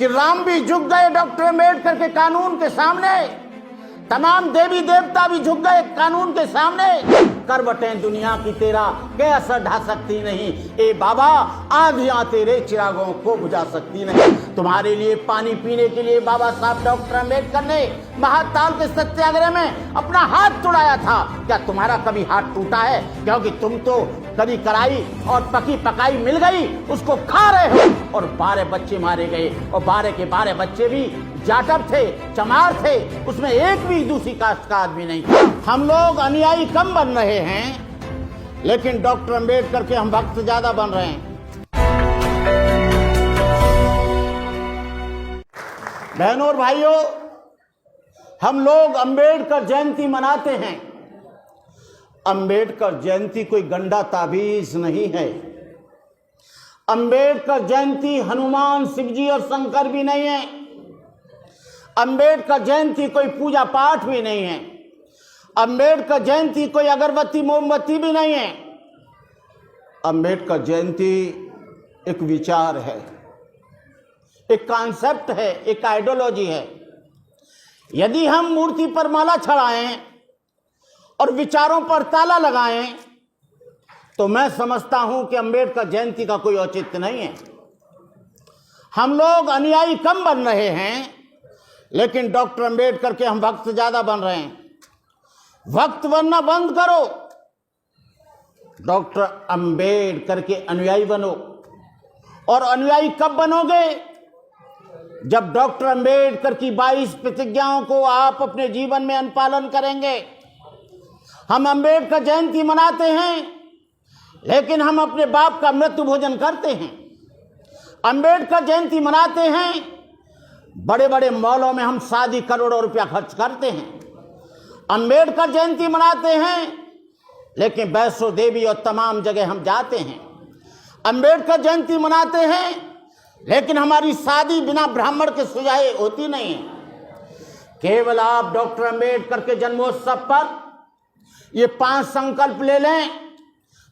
कि राम भी झुक गए डॉक्टर अम्बेडकर के कानून के सामने, तमाम देवी देवता भी झुक गए कानून के सामने। करवटें दुनिया की तेरा के असर ढा सकती नहीं, ए बाबा आंधियां तेरे चिरागों को बुझा सकती नहीं। तुम्हारे लिए पानी पीने के लिए बाबा साहब डॉक्टर अम्बेडकर ने महाताल के सत्याग्रह में अपना हाथ तोड़ाया था। क्या तुम्हारा कभी हाथ टूटा है? क्योंकि तुम तो कभी कराई और पकी पकाई मिल गई उसको खा रहे हो, और 12 बच्चे मारे गए, और 12 के 12 बच्चे भी जाटव थे, चमार थे, उसमें एक भी दूसरी कास्ट का आदमी नहीं था। हम लोग अनुयायी कम बन रहे हैं, लेकिन डॉक्टर अम्बेडकर के हम भक्त ज्यादा बन रहे हैं। बहनों और भाइयों, हम लोग अम्बेडकर जयंती मनाते हैं। अम्बेडकर जयंती कोई गंदा ताबीज नहीं है। अम्बेडकर जयंती हनुमान, शिवजी और शंकर भी नहीं है। अम्बेडकर जयंती कोई पूजा पाठ भी नहीं है। अम्बेडकर जयंती कोई अगरबत्ती मोमबत्ती भी नहीं है। अम्बेडकर जयंती एक विचार है, एक कॉन्सेप्ट है, एक आइडियोलॉजी है। यदि हम मूर्ति पर माला चढ़ाएं और विचारों पर ताला लगाएं तो मैं समझता हूं कि अम्बेडकर जयंती का कोई औचित्य नहीं है। हम लोग अनुयायी कम बन रहे हैं, लेकिन डॉक्टर अम्बेडकर के हम भक्त ज्यादा बन रहे हैं। भक्त बनना बंद करो, डॉक्टर अम्बेडकर के अनुयायी बनो। और अनुयायी कब बनोगे? जब डॉक्टर अम्बेडकर की 22 प्रतिज्ञाओं को आप अपने जीवन में अनुपालन करेंगे। हम अम्बेडकर जयंती मनाते हैं, लेकिन हम अपने बाप का मृत्यु भोजन करते हैं। अम्बेडकर जयंती मनाते हैं, बड़े बड़े मॉलों में हम शादी करोड़ों रुपया खर्च करते हैं। अम्बेडकर जयंती मनाते हैं, लेकिन वैष्णो देवी और तमाम जगह हम जाते हैं। अम्बेडकर जयंती मनाते हैं, लेकिन हमारी शादी बिना ब्राह्मण के सुझाए होती नहीं है। केवल आप डॉक्टर अम्बेडकर के जन्मोत्सव पर ये 5 संकल्प ले लें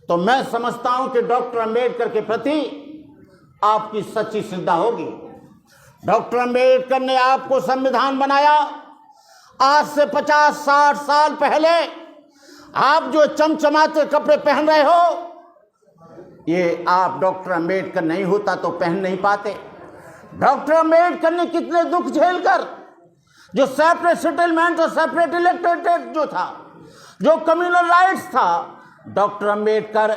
तो मैं समझता हूं कि डॉक्टर अम्बेडकर के प्रति आपकी सच्ची श्रद्धा होगी। डॉक्टर अम्बेडकर ने आपको संविधान बनाया। आज से 50-60 साल पहले आप जो चमचमाते कपड़े पहन रहे हो, ये आप डॉक्टर अम्बेडकर नहीं होता तो पहन नहीं पाते। डॉक्टर अम्बेडकर ने कितने दुख झेलकर, जो सेपरेट सेटलमेंट और सेपरेट इलेक्टोरेट जो था, जो कम्युनल राइट्स था, डॉक्टर अम्बेडकर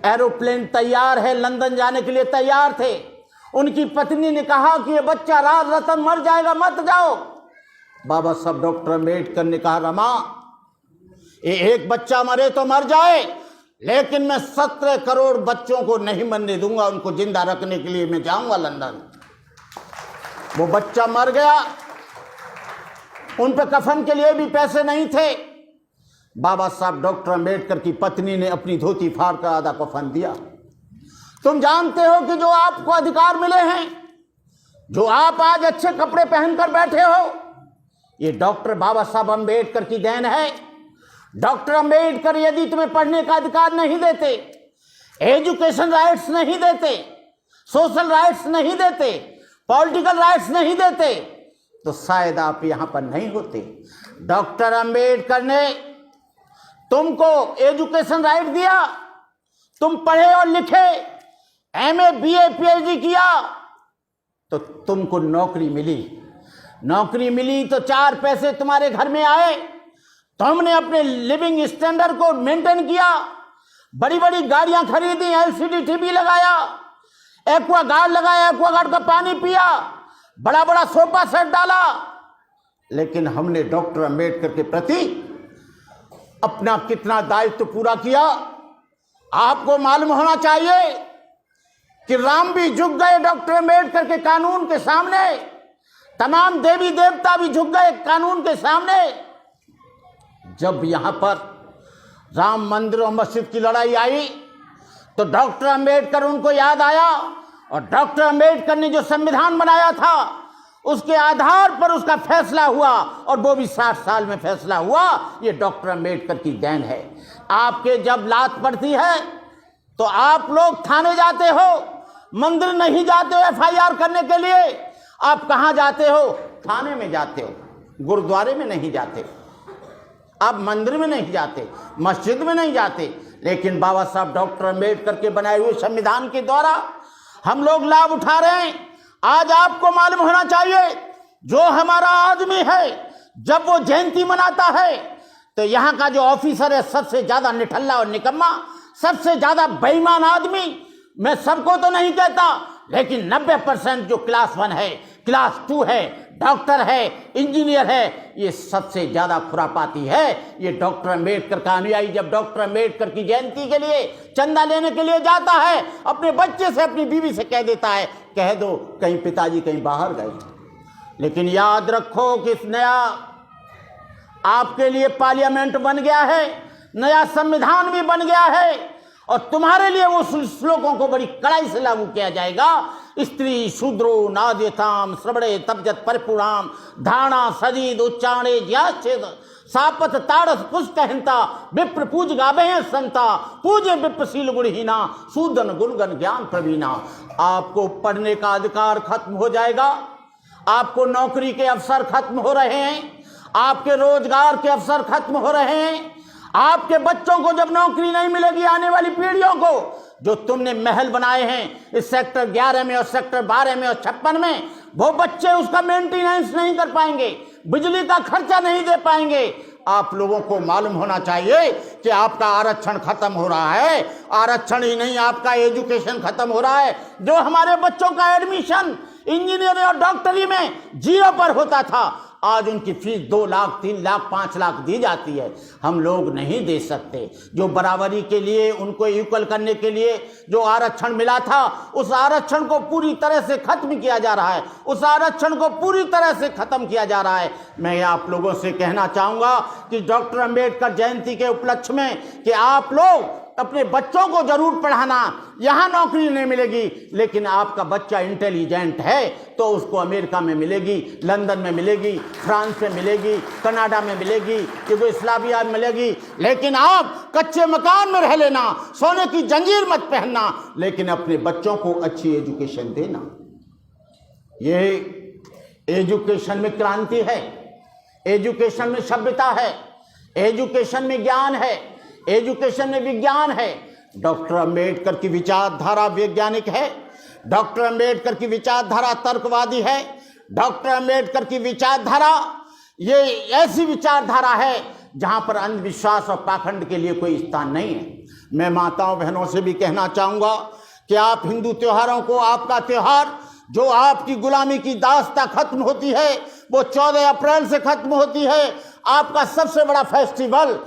एरोप्लेन तैयार है, लंदन जाने के लिए तैयार थे। उनकी पत्नी ने कहा कि ये बच्चा राज रतन मर जाएगा, मत जाओ। बाबा साहब डॉक्टर अम्बेडकर ने कहा, रमा ये एक बच्चा मरे तो मर जाए, लेकिन मैं 17 करोड़ बच्चों को नहीं मरने दूंगा। उनको जिंदा रखने के लिए मैं जाऊंगा लंदन। वो बच्चा मर गया, उन पे कफन के लिए भी पैसे नहीं थे। बाबा साहब डॉक्टर अम्बेडकर की पत्नी ने अपनी धोती फाड़ कर आधा कफन दिया। तुम जानते हो कि जो आपको अधिकार मिले हैं, जो आप आज अच्छे कपड़े पहनकर बैठे हो, ये डॉक्टर बाबा साहब अम्बेडकर की देन है। डॉक्टर अम्बेडकर यदि तुम्हें पढ़ने का अधिकार नहीं देते, एजुकेशन राइट्स नहीं देते, सोशल राइट्स नहीं देते, पॉलिटिकल राइट्स नहीं देते, तो शायद आप यहां पर नहीं होते। डॉक्टर अम्बेडकर ने तुमको एजुकेशन राइट दिया, तुम पढ़े और लिखे, एमए, बीए, पीएचडी किया, तो तुमको नौकरी मिली। नौकरी मिली तो 4 पैसे तुम्हारे घर में आए, तुमने अपने लिविंग स्टैंडर्ड को मेंटेन किया, बड़ी बड़ी गाड़ियां खरीदी, एलसीडी टीवी लगाया, एक्वागार्ड लगाया, एक्वागार्ड का पानी पिया, बड़ा बड़ा सोफा सेट डाला। लेकिन हमने डॉक्टर अम्बेडकर के प्रति अपना कितना दायित्व पूरा किया, आपको मालूम होना चाहिए कि राम भी झुक गए डॉक्टर अम्बेडकर के कानून के सामने, तमाम देवी देवता भी झुक गए कानून के सामने। जब यहां पर राम मंदिर और मस्जिद की लड़ाई आई तो डॉक्टर अम्बेडकर उनको याद आया, और डॉक्टर अम्बेडकर ने जो संविधान बनाया था उसके आधार पर उसका फैसला हुआ, और वो भी 60 साल में फैसला हुआ। ये डॉक्टर अम्बेडकर की देन है। आपके जब लात पड़ती है तो आप लोग थाने जाते हो, मंदिर नहीं जाते हो एफआईआर करने के लिए। आप कहाँ जाते हो? थाने में जाते हो, गुरुद्वारे में नहीं जाते, आप मंदिर में नहीं जाते, मस्जिद में नहीं जाते, लेकिन बाबा साहब डॉक्टर अम्बेडकर के बनाए हुए संविधान के द्वारा हम लोग लाभ उठा रहे हैं। आज आपको मालूम होना चाहिए, जो हमारा आदमी है जब वो जयंती मनाता है तो यहाँ का जो ऑफिसर है सबसे ज्यादा निठल्ला और निकम्मा, सबसे ज्यादा बेईमान आदमी, मैं सबको तो नहीं कहता, लेकिन 90% जो क्लास 1 है, क्लास 2 है, डॉक्टर है, इंजीनियर है, ये सबसे ज्यादा खुरापाती है। ये डॉक्टर अम्बेडकर का अनुयायी जब डॉक्टर अम्बेडकर की जयंती के लिए चंदा लेने के लिए जाता है, अपने बच्चे से, अपनी बीवी से कह देता है, कह दो कहीं पिताजी कहीं बाहर गए। लेकिन याद रखो कि इस नया आपके लिए पार्लियामेंट बन गया है, नया संविधान भी बन गया है, और तुम्हारे लिए वो श्लोकों को बड़ी कड़ाई से लागू किया जाएगा। स्त्री शूद्रो नाद्यताम श्रवणे तब्जत परिपुराम धारणा सदीद उच्चारणे ज्याच्छेद सापत ताड़स पुष्कहंता विप्र पूज गावे संता पूजे विप्रशील गुणहीना सूदन गुणगन ज्ञान प्रवीणा। आपको पढ़ने का अधिकार खत्म हो जाएगा, आपको नौकरी के अवसर खत्म हो रहे हैं, आपके रोजगार के अवसर खत्म हो रहे हैं, आपके बच्चों को जब नौकरी नहीं मिलेगी, आने वाली पीढ़ियों को, जो तुमने महल बनाए हैं इस सेक्टर 11 में और सेक्टर 12 में और 56 में, वो बच्चे उसका मेंटेनेंस नहीं कर पाएंगे, बिजली का खर्चा नहीं दे पाएंगे। आप लोगों को मालूम होना चाहिए कि आपका आरक्षण खत्म हो रहा है। आरक्षण ही नहीं, आपका एजुकेशन खत्म हो रहा है। जो हमारे बच्चों का एडमिशन इंजीनियरिंग और डॉक्टरी में 0 पर होता था, आज उनकी फीस 2 लाख 3 लाख 5 लाख दी जाती है। हम लोग नहीं दे सकते। जो बराबरी के लिए, उनको इक्वल करने के लिए जो आरक्षण मिला था, उस आरक्षण को पूरी तरह से खत्म किया जा रहा है, उस आरक्षण को पूरी तरह से खत्म किया जा रहा है। मैं आप लोगों से कहना चाहूँगा कि डॉक्टर अम्बेडकर जयंती के उपलक्ष्य में कि आप लोग अपने बच्चों को जरूर पढ़ाना। यहाँ नौकरी नहीं मिलेगी, लेकिन आपका बच्चा इंटेलिजेंट है तो उसको अमेरिका में मिलेगी, लंदन में मिलेगी, फ्रांस में मिलेगी, कनाडा में मिलेगी, यूगोस्लाविया में मिलेगी। लेकिन आप कच्चे मकान में रह लेना, सोने की जंजीर मत पहनना, लेकिन अपने बच्चों को अच्छी एजुकेशन देना। ये एजुकेशन में क्रांति है, एजुकेशन में सभ्यता है, एजुकेशन में ज्ञान है, एजुकेशन में विज्ञान है। डॉक्टर अम्बेडकर की विचारधारा वैज्ञानिक है, डॉक्टर अम्बेडकर की विचारधारा तर्कवादी है, डॉक्टर अम्बेडकर की विचारधारा ये ऐसी विचारधारा है जहां पर अंधविश्वास और पाखंड के लिए कोई स्थान नहीं है। मैं माताओं बहनों से भी कहना चाहूँगा कि आप हिंदू त्योहारों को, आपका त्योहार जो आपकी गुलामी की दास्ता खत्म होती है वो 14 अप्रैल से खत्म होती है। आपका सबसे बड़ा फेस्टिवल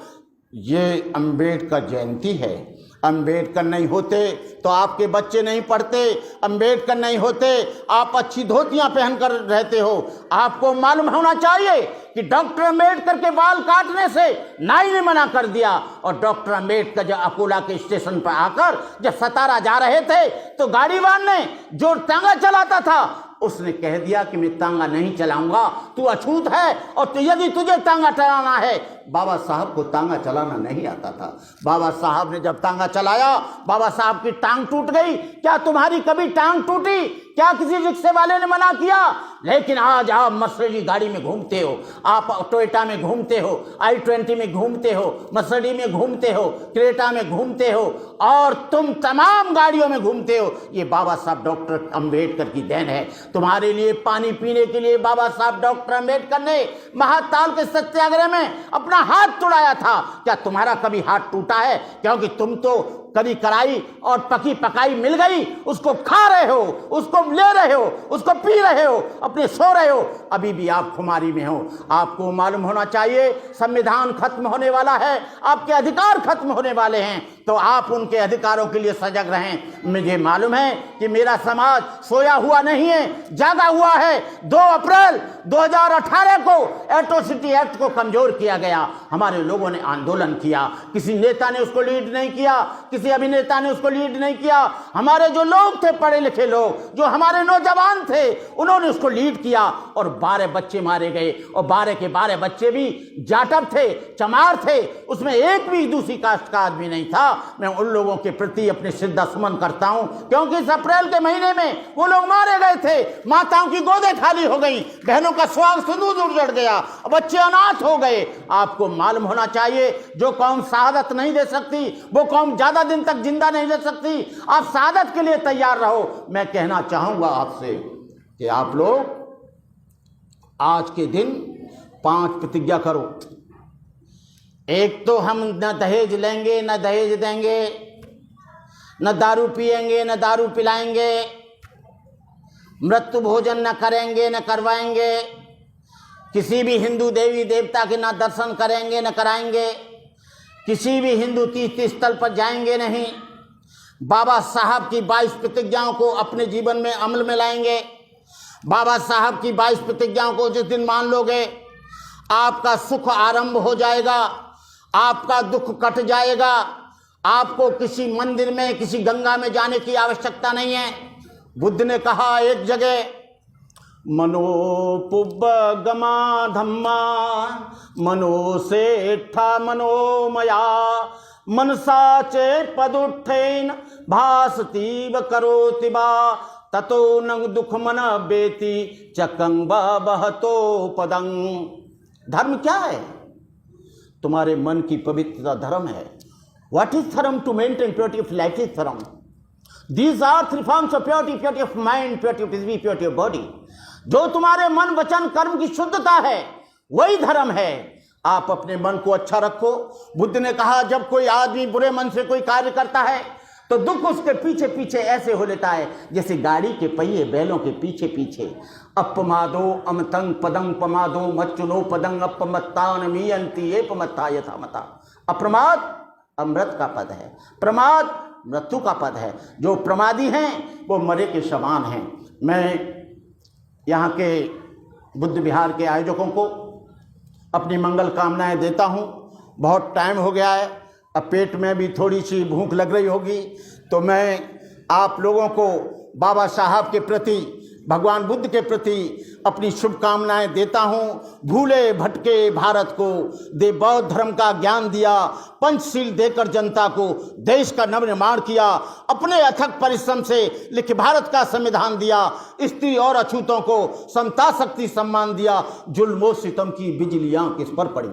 ये अम्बेडकर जयंती है। अम्बेडकर नहीं होते तो आपके बच्चे नहीं पढ़ते, अम्बेडकर नहीं होते आप अच्छी धोतियां पहनकर रहते हो। आपको मालूम होना चाहिए कि डॉक्टर अम्बेडकर के बाल काटने से नाई ने मना कर दिया, और डॉक्टर अम्बेडकर जब अकोला के स्टेशन पर आकर जब सतारा जा रहे थे तो गाड़ीवान ने जो टांगा चलाता था उसने कह दिया कि मैं तांगा नहीं चलाऊंगा, तू अछूत है और तो यदि तुझे तांगा चलाना है। बाबा साहब को तांगा चलाना नहीं आता था। बाबा साहब ने जब तांगा चलाया, बाबा साहब की टांग टूट गई। क्या तुम्हारी कभी टांग टूटी? क्या किसी रिक्शे वाले ने मना किया? लेकिन आज आप मर्सिडीज गाड़ी में घूमते हो, आप टोयोटा में घूमते हो, i20 में घूमते हो, मर्सिडीज में घूमते हो, क्रेटा में घूमते हो, और तुम तमाम गाड़ियों में घूमते हो। ये बाबा साहब डॉक्टर अम्बेडकर की देन है। तुम्हारे लिए पानी पीने के लिए बाबा साहब डॉक्टर अम्बेडकर ने महाकाल के सत्याग्रह में अपना हाथ तोड़ाया था। क्या तुम्हारा कभी हाथ टूटा है? क्योंकि तुम तो कभी कराई और पकी पकाई मिल गई, उसको खा रहे हो, उसको ले रहे हो, उसको पी रहे हो, अपने सो रहे हो, अभी भी आप खुमारी में हो। आपको मालूम होना चाहिए संविधान खत्म होने वाला है, आपके अधिकार खत्म होने वाले हैं, तो आप उनके अधिकारों के लिए सजग रहें। मुझे मालूम है कि मेरा समाज सोया हुआ नहीं है, जागा हुआ है। 2 अप्रैल 2018 को एट्रोसिटी एक्ट को कमजोर किया गया। हमारे लोगों ने आंदोलन किया, किसी नेता ने उसको लीड नहीं किया, किसी अभिनेता ने उसको लीड नहीं किया। हमारे जो लोग थे, पढ़े लिखे लोग, जो हमारे नौजवान थे, उन्होंने उसको लीड किया और 12 बच्चे मारे गए और 12 के 12 बच्चे भी जाटव थे, चमार थे, उसमें एक भी दूसरी कास्ट का आदमी नहीं था। मैं उन लोगों के प्रति अपनी श्रद्धा सुमन करता हूं, क्योंकि इस अप्रैल के महीने में वो लोग मारे गए थे, माताओं की गोदें खाली हो गई, बहनों का सुहाग सिंदूर उजड़ गया, बच्चे अनाथ हो गए। आपको मालूम होना चाहिए, जो कौम शहादत नहीं दे सकती, वो कौम ज्यादा दिन तक जिंदा नहीं रह सकती। आप शहादत के लिए तैयार रहो। मैं कहना चाहूंगा आपसे कि आप लोग आज के दिन 5 प्रतिज्ञा करो। एक तो हम न दहेज लेंगे, न दहेज देंगे, न दारू पिएंगे, न दारू पिलाएंगे, मृत्यु भोजन न करेंगे, न करवाएंगे, किसी भी हिंदू देवी देवता के न दर्शन करेंगे, न कराएंगे, किसी भी हिंदू तीर्थ स्थल पर जाएंगे नहीं, बाबा साहब की 22 प्रतिज्ञाओं को अपने जीवन में अमल में लाएंगे। बाबा साहब की 22 प्रतिज्ञाओं को जिस दिन मान लोगे, आपका सुख आरंभ हो जाएगा, आपका दुख कट जाएगा। आपको किसी मंदिर में, किसी गंगा में जाने की आवश्यकता नहीं है। बुद्ध ने कहा एक जगह, मनोपुब्बगमा धम्मा मनोसेठा मनोमया मनसा चे पदुत्थेन भासतीव करोति बा ततो न दुख मन बेति चकंग बहतो पदंग। धर्म क्या है? तुम्हारे मन की पवित्रता धर्म है। What is धर्म? To maintain purity of life is धर्म। These are 3 forms of purity: purity of mind, purity of spirit, purity of body। जो तुम्हारे मन वचन कर्म की शुद्धता है, वही धर्म है। आप अपने मन को अच्छा रखो। बुद्ध ने कहा, जब कोई आदमी बुरे मन से कोई कार्य करता है तो दुख उसके पीछे पीछे ऐसे हो लेता है जैसे गाड़ी के पहिए बैलों के पीछे पीछे। अपमादो अमतंग पदंग पमादो मच्चुनो पदंग अपमत्तान मीयंती एपमत्ता यथामता। अप्रमाद अमृत का पद है, प्रमाद मृत्यु का पद है। जो प्रमादी हैं वो मरे के समान हैं। मैं यहाँ के बुद्ध विहार के आयोजकों को अपनी मंगल कामनाएं देता हूँ। बहुत टाइम हो गया है, अब पेट में भी थोड़ी सी भूख लग रही होगी, तो मैं आप लोगों को बाबा साहब के प्रति, भगवान बुद्ध के प्रति अपनी शुभकामनाएं देता हूँ। भूले भटके भारत को दे बौद्ध धर्म का ज्ञान दिया, पंचशील देकर जनता को देश का नवनिर्माण किया, अपने अथक परिश्रम से लिखे भारत का संविधान दिया, स्त्री और अछूतों को समता शक्ति सम्मान दिया। जुल्म सितम की बिजलियां किस पर पड़ी,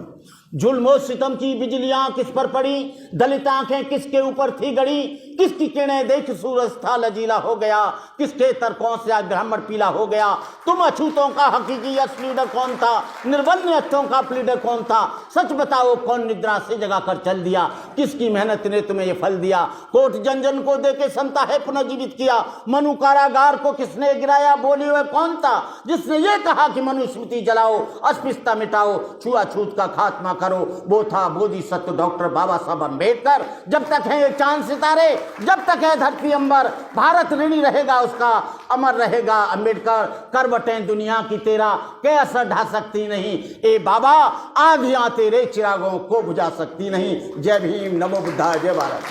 जुल्म सितम की बिजलियां किस पर पड़ी, दलित आंखें किसके ऊपर थी गड़ी, किसकी किरणें देख सूरज था लजीला हो गया, किसके तर्कों से आज ब्राह्मण पीला हो गया। तुम अछूतों का हकीकी असली लीडर कौन था, निर्बल अर्थों का लीडर कौन था? सच बताओ, कौन निद्रा से जगा कर चल दिया, किसकी मेहनत ने तुम्हें ये फल दिया? कोट जन जन को देके संता है पुनर्जीवित किया, मनु कारागार को किसने गिराया, बोली हुए कौन था जिसने ये कहा कि मनुस्मृति जलाओ, अस्पृश्यता मिटाओ, छुआछूत का खात्मा करो? वो था बोधिसत्व डॉक्टर बाबा साहब अम्बेडकर। जब तक है ये चांद सितारे, जब तक है धरती अंबर, भारत ऋणी रहेगा उसका, अमर रहेगा अम्बेडकर। करवटें दुनिया की तेरा क्या असर ढा सकती नहीं, ए बाबा आंधियां तेरे चिरागों को बुझा सकती नहीं। जय भीम, नमो बुद्धाय, जय भारत।